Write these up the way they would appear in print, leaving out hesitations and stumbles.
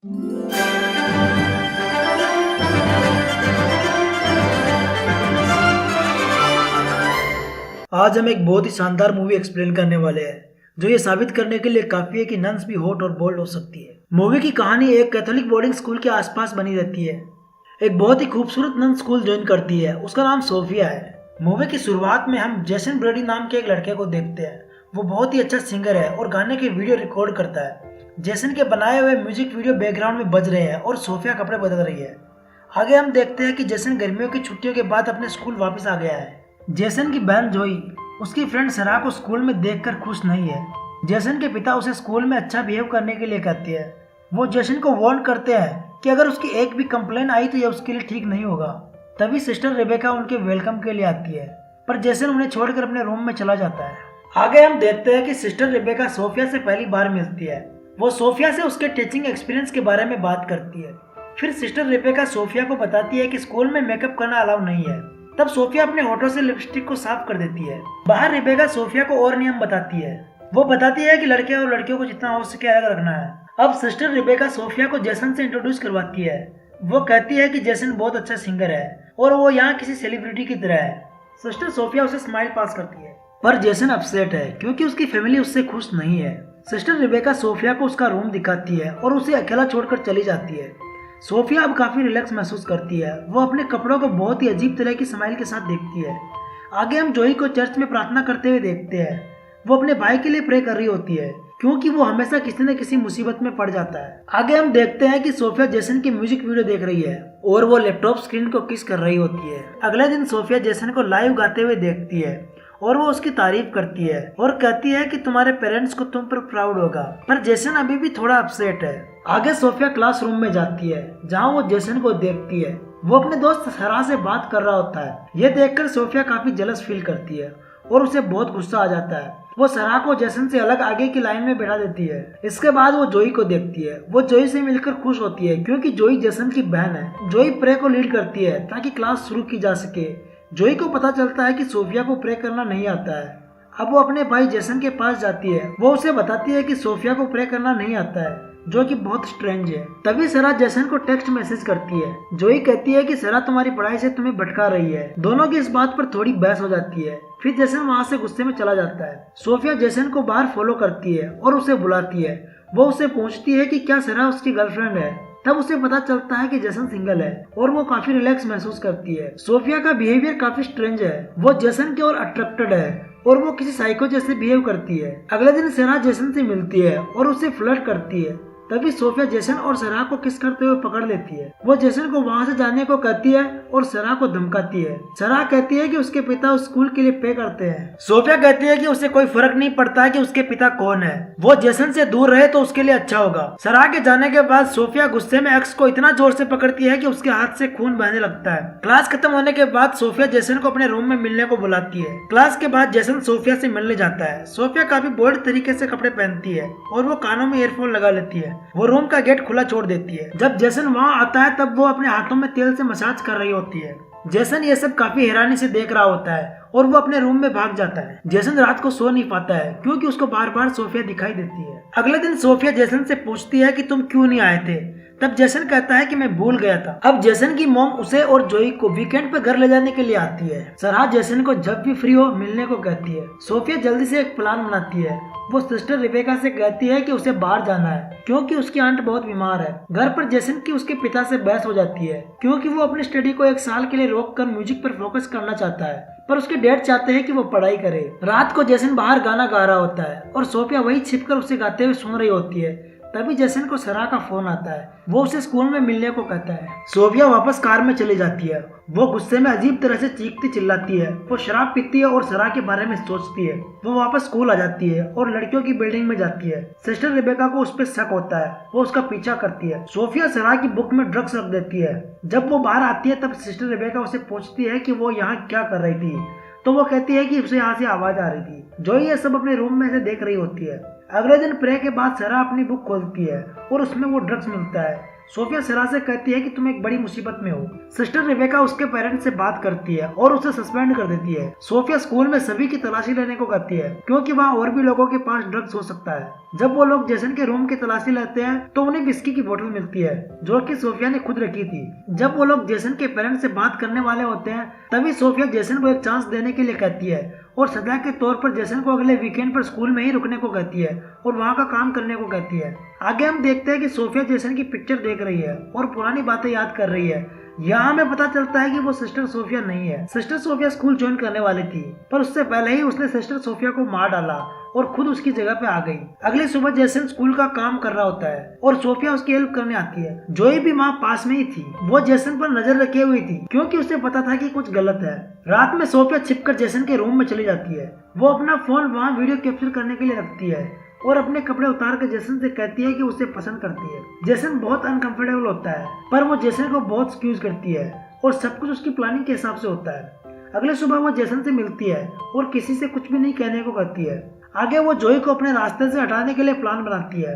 आज हम एक बहुत ही शानदार मूवी एक्सप्लेन करने वाले हैं जो ये साबित करने के लिए काफी है कि नन्स भी हॉट और बोल्ड हो सकती है। मूवी की कहानी एक कैथोलिक बोर्डिंग स्कूल के आसपास बनी रहती है। एक बहुत ही खूबसूरत नन स्कूल ज्वाइन करती है, उसका नाम सोफिया है। मूवी की शुरुआत में हम जेसन ब्रेडी नाम के एक लड़के को देखते हैं। वो बहुत ही अच्छा सिंगर है और गाने के वीडियो रिकॉर्ड करता है। जेसन के बनाए हुए म्यूजिक वीडियो बैकग्राउंड में बज रहे हैं और सोफिया कपड़े बदल रही है। आगे हम देखते हैं कि जेसन गर्मियों की छुट्टियों के बाद अपने स्कूल वापस आ गया है। जेसन की बहन जोई उसकी फ्रेंड सरा को स्कूल में देखकर खुश नहीं है। जेसन के पिता उसे स्कूल में अच्छा बिहेव करने के लिए कहते हैं। वो जेसन को वार्न करते हैं कि अगर उसकी एक भी कंप्लेन आई तो यह उसके लिए ठीक नहीं होगा। तभी सिस्टर रेबेका उनके वेलकम के लिए आती है, पर जेसन उन्हें छोड़कर अपने रूम में चला जाता है। आगे हम देखते हैं कि सिस्टर रेबेका सोफिया से पहली बार मिलती है। वो सोफिया से उसके टीचिंग एक्सपीरियंस के बारे में बात करती है। फिर सिस्टर रेबेका सोफिया को बताती है कि स्कूल में मेकअप करना अलाउ नहीं है। तब सोफिया अपने होठों से लिपस्टिक को साफ कर देती है। बाहर रेबेका सोफिया को और नियम बताती है। वो बताती है कि लड़के और लड़कियों को जितना हो सके अलग रखना है। अब सिस्टर रेबेका सोफिया को जेसन से इंट्रोड्यूस करवाती है। वो कहती है कि जेसन बहुत अच्छा सिंगर है और वो यहाँ किसी सेलिब्रिटी की तरह है। सिस्टर सोफिया उसे स्माइल पास करती है, पर जेसन अपसेट है क्योंकि उसकी फैमिली उससे खुश नहीं है। सिस्टर रेबेका सोफिया को उसका रूम दिखाती है और उसे अकेला छोड़कर चली जाती है। सोफिया अब काफी रिलैक्स महसूस करती है। वो अपने कपड़ों को बहुत ही अजीब तरह की स्माइल के साथ देखती है। आगे हम जोई को चर्च में प्रार्थना करते हुए देखते हैं। वो अपने भाई के लिए प्रे कर रही होती है क्योंकि वो हमेशा किसी न किसी मुसीबत में पड़ जाता है। आगे हम देखते हैं कि सोफिया जेसन की म्यूजिक वीडियो देख रही है और वो लैपटॉप स्क्रीन को किस कर रही होती है। अगले दिन सोफिया जेसन को लाइव गाते हुए देखती है और वो उसकी तारीफ करती है और कहती है कि तुम्हारे पेरेंट्स को तुम पर प्राउड होगा, पर जेसन अभी भी थोड़ा अपसेट है। आगे सोफिया क्लासरूम में जाती है जहाँ वो जेसन को देखती है। वो अपने दोस्त सरा से बात कर रहा होता है। ये देखकर सोफिया काफी जेलस फील करती है और उसे बहुत गुस्सा आ जाता है। वो सरा को जेसन से अलग आगे की लाइन में बैठा देती है। इसके बाद वो जोई को देखती है। वो जोई से मिलकर खुश होती है क्योंकि जोई जेसन की बहन है। जोई प्रे को लीड करती है ताकि क्लास शुरू की जा सके। जोई को पता चलता है कि सोफिया को प्रे करना नहीं आता है। अब वो अपने भाई जेसन के पास जाती है। वो उसे बताती है कि सोफिया को प्रे करना नहीं आता है, जो कि बहुत स्ट्रेंज है। तभी सरा जेसन को टेक्स्ट मैसेज करती है। जोई कहती है कि सरा तुम्हारी पढ़ाई से तुम्हें भटका रही है। दोनों की इस बात पर थोड़ी बहस हो जाती है। फिर जेसन वहाँ से गुस्से में चला जाता है। सोफिया जेसन को बाहर फॉलो करती है और उसे बुलाती है। वो उसे पूछती है कि क्या सरा उसकी गर्लफ्रेंड है। तब उसे पता चलता है कि जेसन सिंगल है और वो काफी रिलैक्स महसूस करती है। सोफिया का बिहेवियर काफी स्ट्रेंज है। वो जेसन की ओर अट्रैक्टेड है और वो किसी साइको जैसे बिहेव करती है। अगले दिन सरा जेसन से मिलती है और उससे फ्लर्ट करती है। तभी सोफिया जेसन और सरा को किस करते हुए पकड़ लेती है। वो जेसन को वहाँ से जाने को कहती है और सरा को धमकाती है। सरा कहती है कि उसके पिता उस स्कूल के लिए पे करते हैं। सोफिया कहती है कि उसे कोई फर्क नहीं पड़ता कि उसके पिता कौन है, वो जेसन से दूर रहे तो उसके लिए अच्छा होगा। सरा के जाने के बाद सोफिया गुस्से में एक्स को इतना जोर से पकड़ती है कि उसके हाथ से खून बहने लगता है। क्लास खत्म होने के बाद सोफिया जेसन को अपने रूम में मिलने को बुलाती है। क्लास के बाद जेसन सोफिया से मिलने जाता है। सोफिया काफी बोल्ड तरीके से कपड़े पहनती है और वो कानों में ईयरफोन लगा लेती है। वो रूम का गेट खुला छोड़ देती है। जब जेसन वहाँ आता है तब वो अपने हाथों में तेल से मसाज कर रही होती है। जेसन ये सब काफी हैरानी से देख रहा होता है और वो अपने रूम में भाग जाता है। जेसन रात को सो नहीं पाता है क्योंकि उसको बार बार सोफिया दिखाई देती है। अगले दिन सोफिया जेसन से पूछती है कि तुम क्यों नहीं आए थे। तब जेसन कहता है कि मैं भूल गया था। अब जेसन की मॉम उसे और जोई को वीकेंड पे घर ले जाने के लिए आती है। सरा जेसन को जब भी फ्री हो मिलने को कहती है। सोफिया जल्दी से एक प्लान बनाती है। वो सिस्टर रिबेका से कहती है कि उसे बाहर जाना है क्योंकि उसकी आंट बहुत बीमार है। घर पर जेसन की उसके पिता से बहस हो जाती है क्योंकि वो अपनी स्टडी को एक साल के लिए रोककर म्यूजिक पर फोकस करना चाहता है, पर उसके डैड चाहते हैं कि वो पढ़ाई करे। रात को जेसन बाहर गाना गा रहा होता है और सोफिया वही छिपकर उसे गाते हुए सुन रही होती है। तभी जेसन को सरा का फोन आता है। वो उसे स्कूल में मिलने को कहता है। सोफिया वापस कार में चली जाती है। वो गुस्से में अजीब तरह से चीखती चिल्लाती है। वो शराब पीती है और सरा के बारे में सोचती है। वो वापस स्कूल आ जाती है और लड़कियों की बिल्डिंग में जाती है। सिस्टर रिबेका को उस पर शक होता है। वो उसका पीछा करती है। सोफिया सरा की बुक में ड्रग्स रख देती है। जब वो बाहर आती है तब सिस्टर रिबेका उसे पूछती है कि वो यहाँ क्या कर रही थी। तो वो कहती है कि उसे यहाँ से आवाज आ रही थी। जो ये सब अपने रूम में से देख रही होती है। अगले दिन प्रे के बाद सरा अपनी बुक खोलती है और उसमें वो ड्रग्स मिलता है। सोफिया सरा से कहती है कि तुम एक बड़ी मुसीबत में हो। सिस्टर रिबेका उसके पेरेंट्स से बात करती है और उसे सस्पेंड कर देती है। सोफिया स्कूल में सभी की तलाशी लेने को कहती है क्योंकि वहाँ और भी लोगों के पास ड्रग्स हो सकता है। जब वो लोग जेसन के रूम की तलाशी लेते हैं तो उन्हें विस्की की बोतल मिलती है जो कि सोफिया ने खुद रखी थी। जब वो लोग जेसन के पेरेंट्स से बात करने वाले होते हैं तभी सोफिया जेसन को एक चांस देने के लिए कहती है और सजा के तौर पर जेसन को अगले वीकेंड पर स्कूल में ही रुकने को कहती है और वहाँ का काम करने को कहती है। आगे हम देखते हैं कि सोफिया जेसन की पिक्चर देख रही है और पुरानी बातें याद कर रही है। यहाँ हमें पता चलता है कि वो सिस्टर सोफिया नहीं है। सिस्टर सोफिया स्कूल ज्वाइन करने वाली थी पर उससे पहले ही उसने सिस्टर सोफिया को मार डाला और खुद उसकी जगह पे आ गई। अगली सुबह जेसन स्कूल का काम कर रहा होता है और सोफिया उसकी हेल्प करने आती है। जोई भी वहाँ पास में ही थी। वो जेसन पर नजर रखे हुई थी क्योंकि उसे पता था कि कुछ गलत है। रात में सोफिया छिपकर जेसन के रूम में चली जाती है। वो अपना फोन वहाँ वीडियो कैप्चर करने के लिए रखती है और अपने कपड़े उतार कर जेसन से कहती है कि उसे पसंद करती है। जेसन बहुत अनकंफर्टेबल होता है पर वो जेसन को बहुत एक्सक्यूज करती है और सब कुछ उसकी प्लानिंग के हिसाब से होता है। अगले सुबह वो जेसन से मिलती है और किसी से कुछ भी नहीं कहने को कहती है। आगे वो जोई को अपने रास्ते से हटाने के लिए प्लान बनाती है।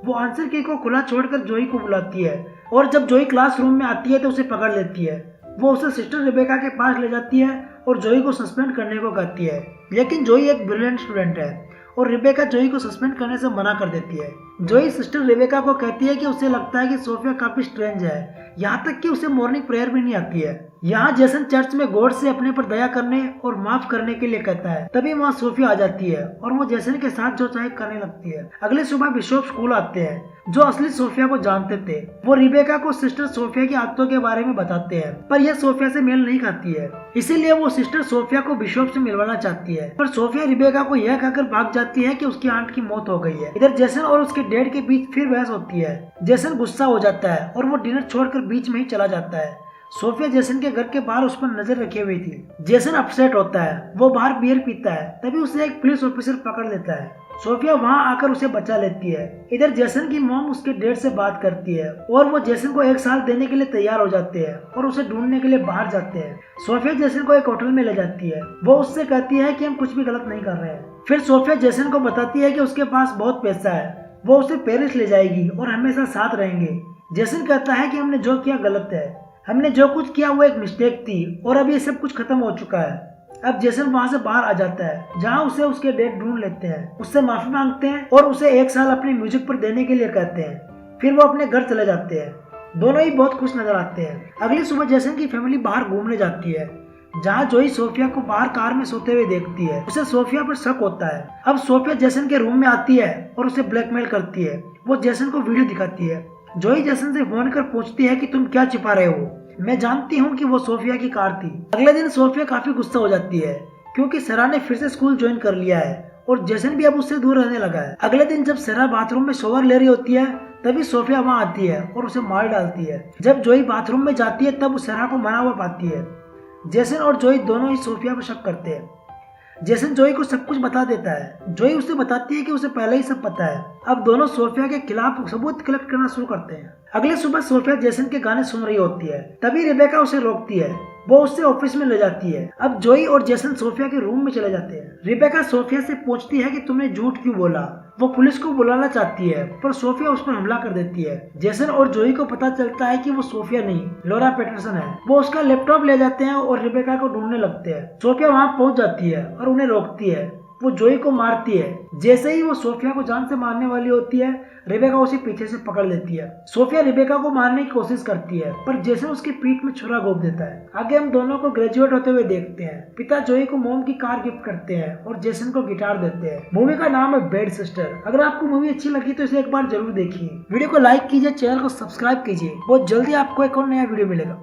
वो आंसर की को खुला छोड़कर जोई को बुलाती है और जब जोई क्लासरूम में आती है तो उसे पकड़ लेती है। वो उसे सिस्टर रिबेका के पास ले जाती है और जोई को सस्पेंड करने को कहती है, लेकिन जोई एक ब्रिलियंट स्टूडेंट है और रिबेका जोई को सस्पेंड करने से मना कर देती है। जोई सिस्टर रिबेका को कहती है कि उसे लगता है कि सोफिया काफी स्ट्रेंज है, यहाँ तक कि उसे मॉर्निंग प्रेयर भी नहीं आती है। यहाँ जेसन चर्च में गॉड से अपने पर दया करने और माफ करने के लिए कहता है। तभी वहाँ सोफिया आ जाती है और वो जेसन के साथ जो चाहे करने लगती है। अगले सुबह बिशप स्कूल आते हैं जो असली सोफिया को जानते थे। वो रिबेका को सिस्टर सोफिया की आदतों के बारे में बताते हैं पर यह सोफिया से मेल नहीं खाती है, इसीलिए वो सिस्टर सोफिया को बिशप से मिलवाना चाहती है। पर सोफिया रिबेका को यह कहकर भाग जाती है कि उसकी आंट की मौत हो गई है। इधर जेसन और उसके डैड के बीच फिर बहस होती है। जेसन गुस्सा हो जाता है और वो डिनर छोड़कर बीच में ही चला जाता है। सोफिया जेसन के घर के बाहर उस पर नजर रखे हुई थी। जेसन अपसेट होता है। वो बाहर बियर पीता है तभी उसे एक पुलिस ऑफिसर पकड़ लेता है। सोफिया वहां आकर उसे बचा लेती है। इधर जेसन की मॉम उसके डैड से बात करती है और वो जेसन को 1 साल देने के लिए तैयार हो जाते हैं और उसे ढूंढने के लिए बाहर जाते हैं। सोफिया जेसन को एक होटल में ले जाती है। वो उससे कहती है कि हम कुछ भी गलत नहीं कर रहे हैं। फिर सोफिया जेसन को बताती है कि उसके पास बहुत पैसा है, वो उसे पेरिस ले जाएगी और हमेशा साथ रहेंगे। जेसन कहता है कि हमने जो किया गलत है, हमने जो कुछ किया वो एक मिस्टेक थी और अब ये सब कुछ खत्म हो चुका है। अब जेसन वहाँ से बाहर आ जाता है जहाँ उसे उसके डैड ढूंढ लेते हैं, उससे माफी मांगते हैं और उसे 1 साल अपनी म्यूजिक पर देने के लिए कहते हैं। फिर वो अपने घर चले जाते हैं। दोनों ही बहुत खुश नजर आते हैं। अगली सुबह जेसन की फैमिली बाहर घूमने जाती है जहाँ जोई सोफिया को बाहर कार में सोते हुए देखती है। उसे सोफिया पर शक होता है। अब सोफिया जेसन के रूम में आती है और उसे ब्लैकमेल करती है। वो जेसन को वीडियो दिखाती है। जोई जेसन से फोन कर पूछती है कि तुम क्या छिपा रहे हो, मैं जानती हूँ कि वो सोफिया की कार थी। अगले दिन सोफिया काफी गुस्सा हो जाती है क्योंकि सरा ने फिर से स्कूल ज्वाइन कर लिया है और जेसन भी अब उससे दूर रहने लगा है। अगले दिन जब सरा बाथरूम में शॉवर ले रही होती है तभी सोफिया वहाँ आती है और उसे मार डालती है। जब जोई बाथरूम में जाती है तब सरा को मरा हुआ पाती है। जेसन और जोई दोनों ही सोफिया पर शक करते हैं। जेसन जोई को सब कुछ बता देता है। जोई उसे बताती है कि उसे पहले ही सब पता है। अब दोनों सोफिया के खिलाफ सबूत कलेक्ट करना शुरू करते हैं। अगले सुबह सोफिया जेसन के गाने सुन रही होती है तभी रिबेका उसे रोकती है। वो उससे ऑफिस में ले जाती है। अब जोई और जेसन सोफिया के रूम में चले जाते हैं। रिबेका सोफिया से पूछती है कि तुमने झूठ क्यों बोला। वो पुलिस को बुलाना चाहती है पर सोफिया उस पर हमला कर देती है। जेसन और जोई को पता चलता है कि वो सोफिया नहीं लॉरा पैटरसन है। वो उसका लैपटॉप ले जाते हैं और रिबेका को ढूंढने लगते हैं। सोफिया वहाँ पहुँच जाती है और उन्हें रोकती है। वो जोई को मारती है। जैसे ही वो सोफिया को जान से मारने वाली होती है रिबेका उसे पीछे से पकड़ लेती है। सोफिया रिबेका को मारने की कोशिश करती है पर जेसन उसकी पीठ में छुरा घोंप देता है। आगे हम दोनों को ग्रेजुएट होते हुए देखते हैं। पिता जोई को मोम की कार गिफ्ट करते हैं और जेसन को गिटार देते हैं। मूवी का नाम है बैड सिस्टर। अगर आपको मूवी अच्छी लगी तो इसे एक बार जरूर देखिए। वीडियो को लाइक कीजिए, चैनल को सब्सक्राइब कीजिए। बहुत जल्दी आपको एक और नया वीडियो मिलेगा।